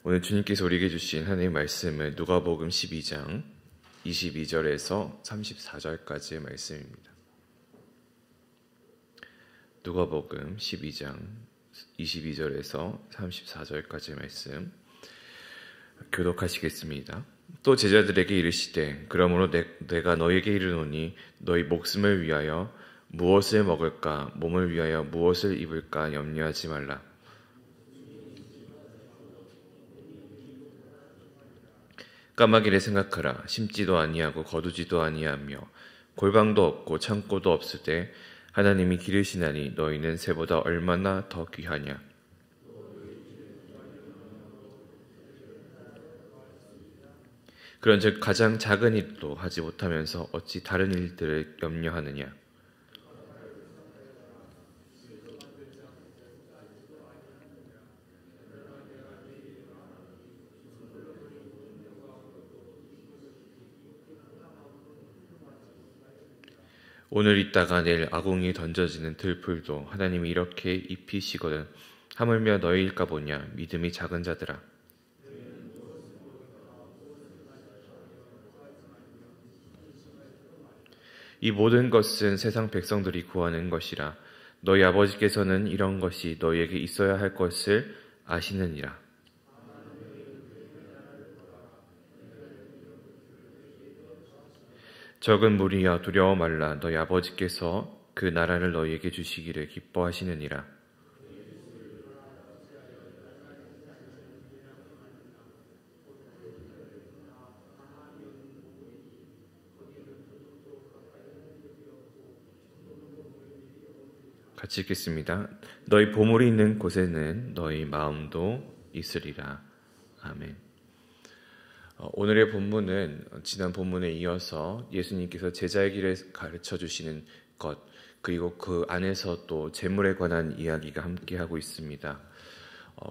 오늘 주님께서 우리에게 주신 하나님의 말씀은 누가복음 12장 22절에서 34절까지의 말씀입니다. 누가복음 12장 22절에서 34절까지의 말씀 교독하시겠습니다. 또 제자들에게 이르시되 그러므로 내가 너희에게 이르노니 너희 목숨을 위하여 무엇을 먹을까 몸을 위하여 무엇을 입을까 염려하지 말라. 까마귀를 생각하라. 심지도 아니하고 거두지도 아니하며 골방도 없고 창고도 없으되 하나님이 기르시나니 너희는 새보다 얼마나 더 귀하냐. 그런즉 가장 작은 일도 하지 못하면서 어찌 다른 일들을 염려하느냐. 오늘 있다가 내일 아궁이에 던져지는 들풀도 하나님이 이렇게 입히시거든 하물며 너희일까 보냐. 믿음이 작은 자들아. 이 모든 것은 세상 백성들이 구하는 것이라. 너희 아버지께서는 이런 것이 너희에게 있어야 할 것을 아시느니라. 적은 무리야 두려워 말라. 너희 아버지께서 그 나라를 너희에게 주시기를 기뻐하시느니라. 같이 읽겠습니다. 너희 보물이 있는 곳에는 너희 마음도 있으리라. 아멘. 오늘의 본문은 지난 본문에 이어서 예수님께서 제자의 길을 가르쳐 주시는 것, 그리고 그 안에서 또 재물에 관한 이야기가 함께하고 있습니다.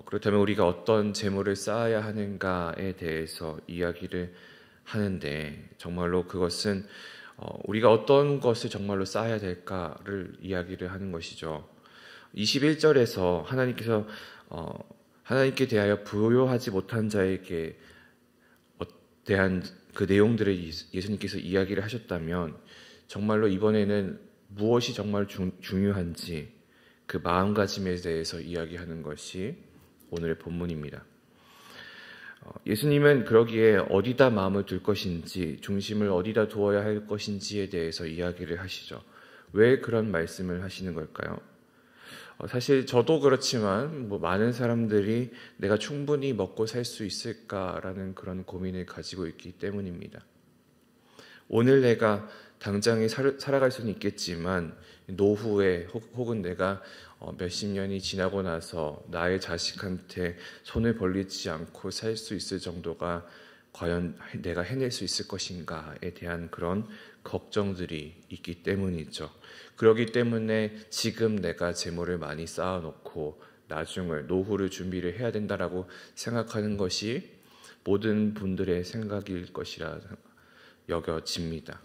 그렇다면 우리가 어떤 재물을 쌓아야 하는가에 대해서 이야기를 하는데, 정말로 그것은 우리가 어떤 것을 정말로 쌓아야 될까를 이야기를 하는 것이죠. 21절에서 하나님께 대하여 부요하지 못한 자에게 대한 그 내용들을 예수님께서 이야기를 하셨다면, 정말로 이번에는 무엇이 정말 중요한지 그 마음가짐에 대해서 이야기하는 것이 오늘의 본문입니다. 예수님은 그러기에 어디다 마음을 둘 것인지, 중심을 어디다 두어야 할 것인지에 대해서 이야기를 하시죠. 왜 그런 말씀을 하시는 걸까요? 사실 저도 그렇지만 많은 사람들이 내가 충분히 먹고 살 수 있을까라는 그런 고민을 가지고 있기 때문입니다. 오늘 내가 당장에 살아갈 수는 있겠지만 노후에 혹은 내가 몇십 년이 지나고 나서 나의 자식한테 손을 벌리지 않고 살 수 있을 정도가 과연 내가 해낼 수 있을 것인가에 대한 그런 걱정들이 있기 때문이죠. 그렇기 때문에 지금 내가 재물을 많이 쌓아놓고 나중을 노후를 준비를 해야 된다라고 생각하는 것이 모든 분들의 생각일 것이라 여겨집니다.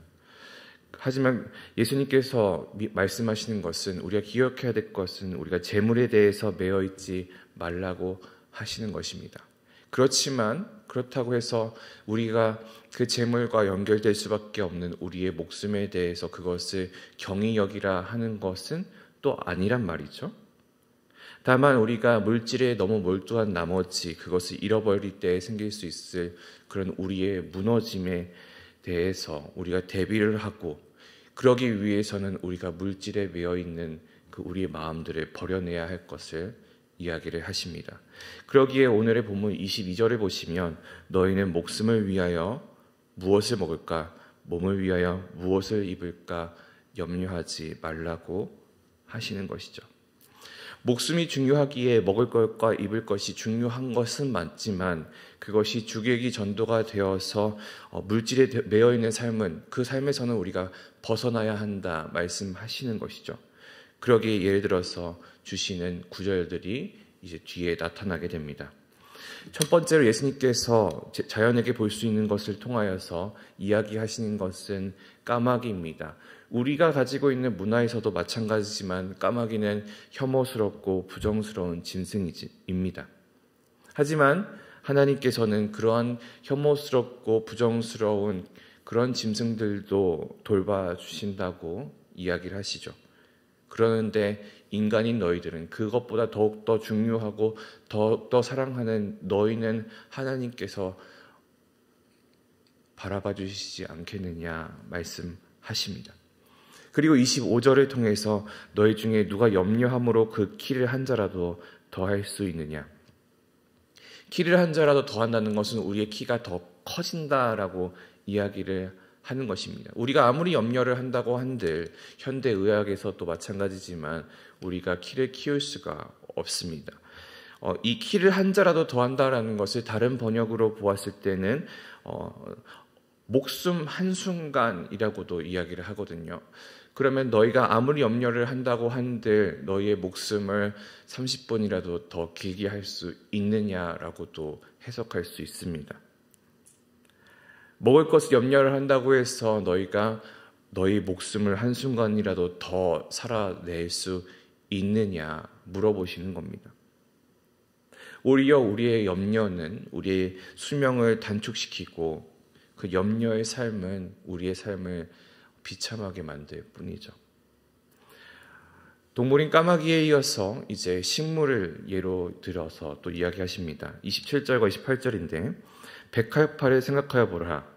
하지만 예수님께서 말씀하시는 것은, 우리가 기억해야 될 것은 우리가 재물에 대해서 매여 있지 말라고 하시는 것입니다. 그렇다고 해서 우리가 그 재물과 연결될 수밖에 없는 우리의 목숨에 대해서 그것을 경히 여기라 하는 것은 또 아니란 말이죠. 다만 우리가 물질에 너무 몰두한 나머지 그것을 잃어버릴 때 생길 수 있을 그런 우리의 무너짐에 대해서 우리가 대비를 하고, 그러기 위해서는 우리가 물질에 매여 있는 그 우리의 마음들을 버려내야 할 것을 이야기를 하십니다. 그러기에 오늘의 본문 22절을 보시면 너희는 목숨을 위하여 무엇을 먹을까, 몸을 위하여 무엇을 입을까 염려하지 말라고 하시는 것이죠. 목숨이 중요하기에 먹을 것과 입을 것이 중요한 것은 맞지만, 그것이 주객이 전도가 되어서 물질에 매여 있는 삶은, 그 삶에서는 우리가 벗어나야 한다 말씀하시는 것이죠. 그러기에 예를 들어서 주시는 구절들이 이제 뒤에 나타나게 됩니다. 첫 번째로 예수님께서 자연에게 볼 수 있는 것을 통하여서 이야기하시는 것은 까마귀입니다. 우리가 가지고 있는 문화에서도 마찬가지지만 까마귀는 혐오스럽고 부정스러운 짐승입니다. 하지만 하나님께서는 그러한 혐오스럽고 부정스러운 그런 짐승들도 돌봐주신다고 이야기를 하시죠. 그러는데 인간인 너희들은 그것보다 더욱더 중요하고 더욱더 사랑하는 너희는 하나님께서 바라봐 주시지 않겠느냐 말씀하십니다. 그리고 25절을 통해서 너희 중에 누가 염려함으로 그 키를 한 자라도 더할 수 있느냐. 키를 한 자라도 더한다는 것은 우리의 키가 더 커진다라고 이야기를 하는 것입니다. 우리가 아무리 염려를 한다고 한들 현대의학에서도 마찬가지지만 우리가 키를 키울 수가 없습니다. 이 키를 한 자라도 더한다라는 것을 다른 번역으로 보았을 때는 목숨 한순간이라고도 이야기를 하거든요. 그러면 너희가 아무리 염려를 한다고 한들 너희의 목숨을 30분이라도 더 길게 할 수 있느냐라고도 해석할 수 있습니다. 먹을 것을 염려를 한다고 해서 너희가 너희 목숨을 한순간이라도 더 살아낼 수 있느냐 물어보시는 겁니다. 오히려 우리의 염려는 우리의 수명을 단축시키고 그 염려의 삶은 우리의 삶을 비참하게 만들 뿐이죠. 동물인 까마귀에 이어서 이제 식물을 예로 들어서 또 이야기하십니다. 27절과 28절인데 백합화를 생각하여 보라.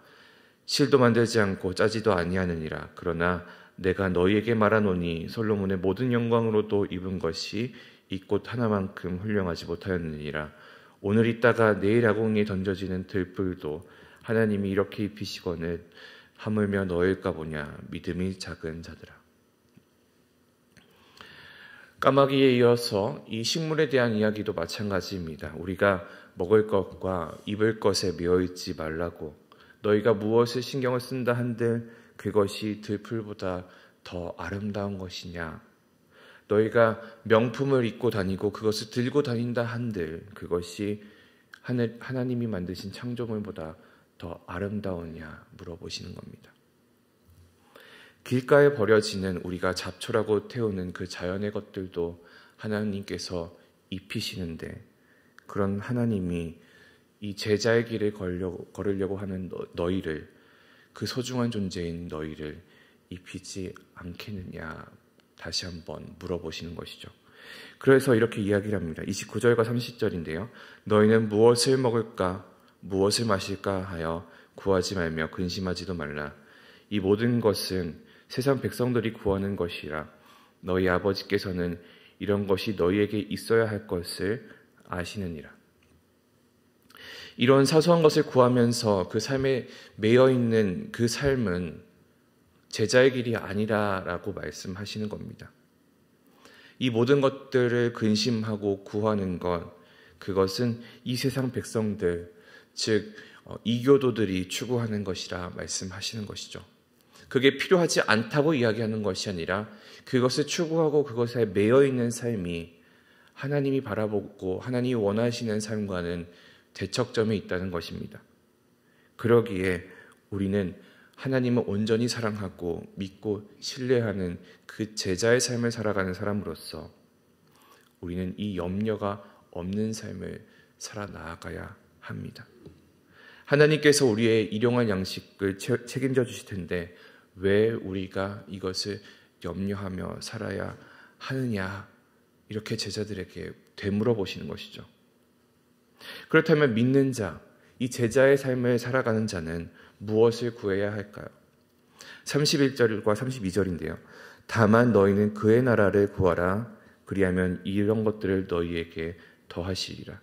실도 만들지 않고 짜지도 아니하느니라. 그러나 내가 너희에게 말하노니 솔로몬의 모든 영광으로도 입은 것이 이 꽃 하나만큼 훌륭하지 못하였느니라. 오늘 있다가 내일 아궁이에 던져지는 들불도 하나님이 이렇게 입히시거늘 하물며 너일까 보냐. 믿음이 작은 자들아. 까마귀에 이어서 이 식물에 대한 이야기도 마찬가지입니다. 우리가 먹을 것과 입을 것에 매여있지 말라고. 너희가 무엇을 신경을 쓴다 한들 그것이 들풀보다 더 아름다운 것이냐. 너희가 명품을 입고 다니고 그것을 들고 다닌다 한들 그것이 하나님이 만드신 창조물보다 더 아름다우냐 물어보시는 겁니다. 길가에 버려지는 우리가 잡초라고 태우는 그 자연의 것들도 하나님께서 입히시는데 그런 하나님이 이 제자의 길을 걸으려고 하는 너희를, 그 소중한 존재인 너희를 입히지 않겠느냐 다시 한번 물어보시는 것이죠. 그래서 이렇게 이야기를 합니다. 29절과 30절인데요. 너희는 무엇을 먹을까 무엇을 마실까 하여 구하지 말며 근심하지도 말라. 이 모든 것은 세상 백성들이 구하는 것이라. 너희 아버지께서는 이런 것이 너희에게 있어야 할 것을 아시느니라. 이런 사소한 것을 구하면서 그 삶에 매여있는 그 삶은 제자의 길이 아니라라고 말씀하시는 겁니다. 이 모든 것들을 근심하고 구하는 것, 그것은 이 세상 백성들, 즉 이교도들이 추구하는 것이라 말씀하시는 것이죠. 그게 필요하지 않다고 이야기하는 것이 아니라 그것을 추구하고 그것에 매여있는 삶이 하나님이 바라보고 하나님이 원하시는 삶과는 대척점에 있다는 것입니다. 그러기에 우리는 하나님을 온전히 사랑하고 믿고 신뢰하는 그 제자의 삶을 살아가는 사람으로서 우리는 이 염려가 없는 삶을 살아나가야 합니다. 하나님께서 우리의 일용할 양식을 책임져 주실 텐데 왜 우리가 이것을 염려하며 살아야 하느냐, 이렇게 제자들에게 되물어보시는 것이죠. 그렇다면 믿는 자, 이 제자의 삶을 살아가는 자는 무엇을 구해야 할까요? 31절과 32절인데요. 다만 너희는 그의 나라를 구하라. 그리하면 이런 것들을 너희에게 더하시리라.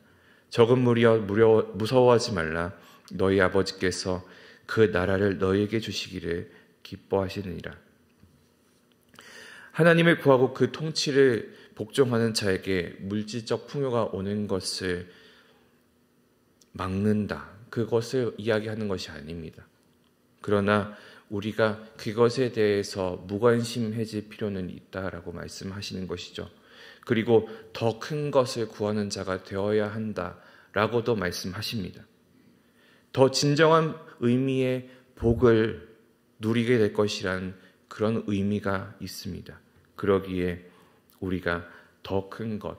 적은 무리여 무서워하지 말라. 너희 아버지께서 그 나라를 너희에게 주시기를 기뻐하시느니라. 하나님을 구하고 그 통치를 복종하는 자에게 물질적 풍요가 오는 것을 막는다. 그것을 이야기하는 것이 아닙니다. 그러나 우리가 그것에 대해서 무관심해질 필요는 있다라고 말씀하시는 것이죠. 그리고 더 큰 것을 구하는 자가 되어야 한다라고도 말씀하십니다. 더 진정한 의미의 복을 누리게 될 것이란 그런 의미가 있습니다. 그러기에 우리가 더 큰 것,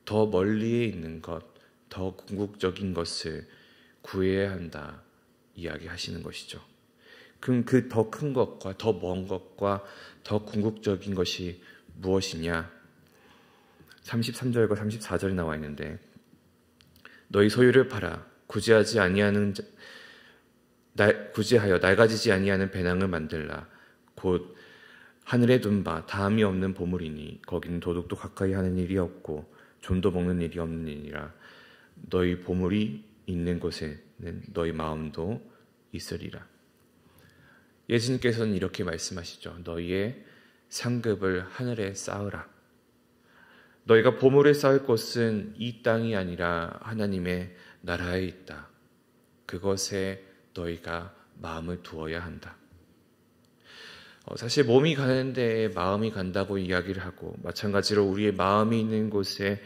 더 멀리에 있는 것, 더 궁극적인 것을 구해야 한다 이야기하시는 것이죠. 그럼 그 더 큰 것과 더 먼 것과 더 궁극적인 것이 무엇이냐? 33절과 34절에 나와 있는데 너희 소유를 팔아 구제하여 낡아지지 아니하는 배낭을 만들라. 곧 하늘에 둔 바 다함이 없는 보물이니 거기는 도둑도 가까이 하는 일이 없고 존도 먹는 일이 없는 일이라. 너희 보물이 있는 곳에는 너희 마음도 있으리라. 예수님께서는 이렇게 말씀하시죠. 너희의 상급을 하늘에 쌓으라. 너희가 보물을 쌓을 곳은 이 땅이 아니라 하나님의 나라에 있다. 그것에 너희가 마음을 두어야 한다. 사실 몸이 가는 데에 마음이 간다고 이야기를 하고 마찬가지로 우리의 마음이 있는 곳이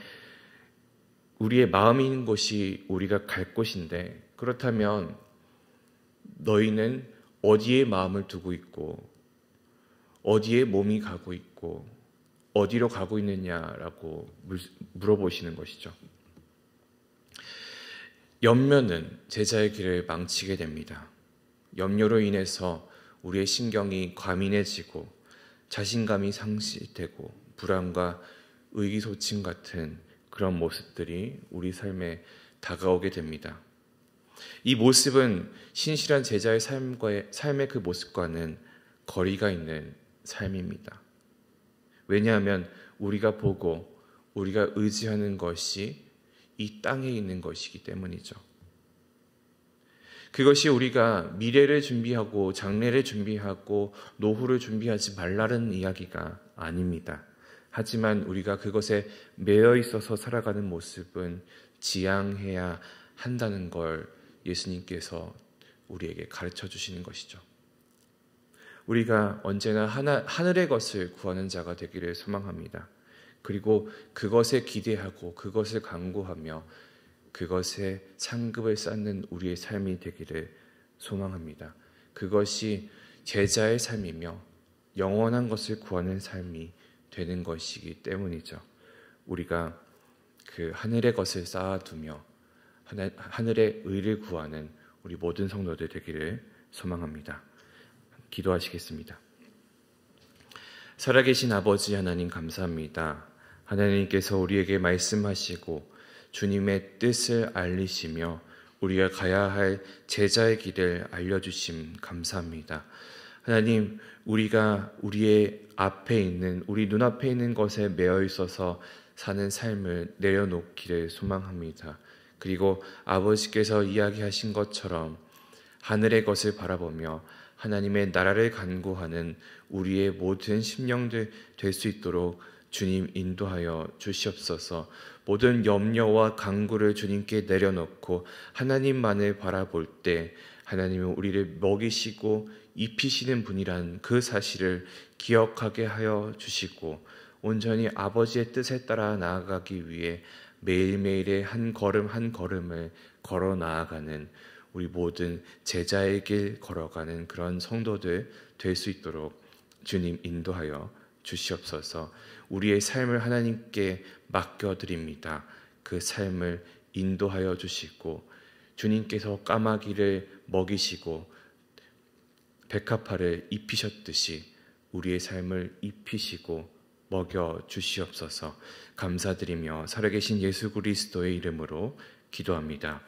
우리가 갈 곳인데 그렇다면 너희는 어디에 마음을 두고 있고 어디에 몸이 가고 있고 어디로 가고 있느냐라고 물어보시는 것이죠. 염려는 제자의 길을 망치게 됩니다. 염려로 인해서 우리의 신경이 과민해지고 자신감이 상실되고 불안과 의기소침 같은 그런 모습들이 우리 삶에 다가오게 됩니다. 이 모습은 신실한 제자의 삶의 그 모습과는 거리가 있는 삶입니다. 왜냐하면 우리가 보고 우리가 의지하는 것이 이 땅에 있는 것이기 때문이죠. 그것이 우리가 미래를 준비하고 장래를 준비하고 노후를 준비하지 말라는 이야기가 아닙니다. 하지만 우리가 그것에 매여 있어서 살아가는 모습은 지양해야 한다는 걸 예수님께서 우리에게 가르쳐 주시는 것이죠. 우리가 언제나 하늘의 것을 구하는 자가 되기를 소망합니다. 그리고 그것에 기대하고 그것을 간구하며 그것에 상급을 쌓는 우리의 삶이 되기를 소망합니다. 그것이 제자의 삶이며 영원한 것을 구하는 삶이 되는 것이기 때문이죠. 우리가 그 하늘의 것을 쌓아두며 하늘의 의를 구하는 우리 모든 성도들 되기를 소망합니다. 기도하시겠습니다. 살아계신 아버지 하나님 감사합니다. 하나님께서 우리에게 말씀하시고 주님의 뜻을 알리시며 우리가 가야 할 제자의 길을 알려주심 감사합니다. 하나님, 우리가 우리의 앞에 있는 우리 눈앞에 있는 것에 매여 있어서 사는 삶을 내려놓기를 소망합니다. 그리고 아버지께서 이야기하신 것처럼 하늘의 것을 바라보며 하나님의 나라를 간구하는 우리의 모든 심령들 될 수 있도록 주님 인도하여 주시옵소서. 모든 염려와 간구를 주님께 내려놓고 하나님만을 바라볼 때 하나님은 우리를 먹이시고 입히시는 분이란 그 사실을 기억하게 하여 주시고 온전히 아버지의 뜻에 따라 나아가기 위해 매일매일의 한 걸음 한 걸음을 걸어 나아가는 우리 모든 제자의 길 걸어가는 그런 성도들 될 수 있도록 주님 인도하여 주시옵소서. 우리의 삶을 하나님께 맡겨드립니다. 그 삶을 인도하여 주시고 주님께서 까마귀를 먹이시고 백합화를 입히셨듯이 우리의 삶을 입히시고 먹여 주시옵소서. 감사드리며 살아계신 예수 그리스도의 이름으로 기도합니다.